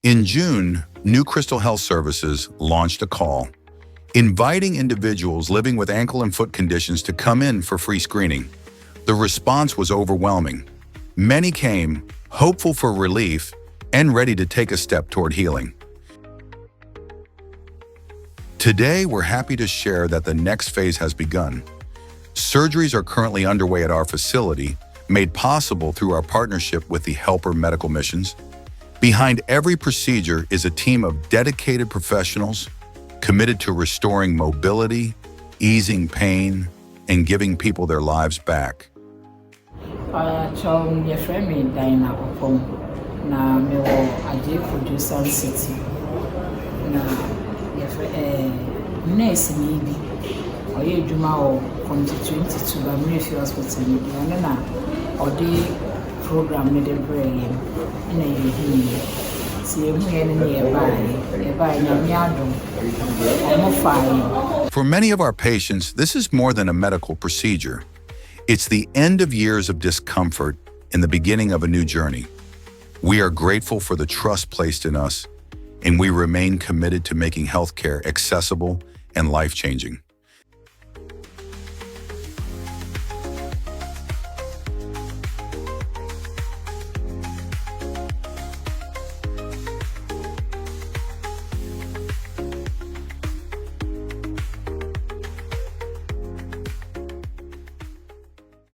In June, New Crystal Health Services launched a call, inviting individuals living with ankle and foot conditions to come in for free screening. The response was overwhelming. Many came, hopeful for relief and ready to take a step toward healing. Today, we're happy to share that the next phase has begun. Surgeries are currently underway at our facility, made possible through our partnership with the Helper Medical Missions. Behind every procedure is a team of dedicated professionals committed to restoring mobility, easing pain, and giving people their lives back. Program made a brain in a For many of our patients, this is more than a medical procedure. It's the end of years of discomfort and the beginning of a new journey. We are grateful for the trust placed in us, and we remain committed to making healthcare accessible and life-changing.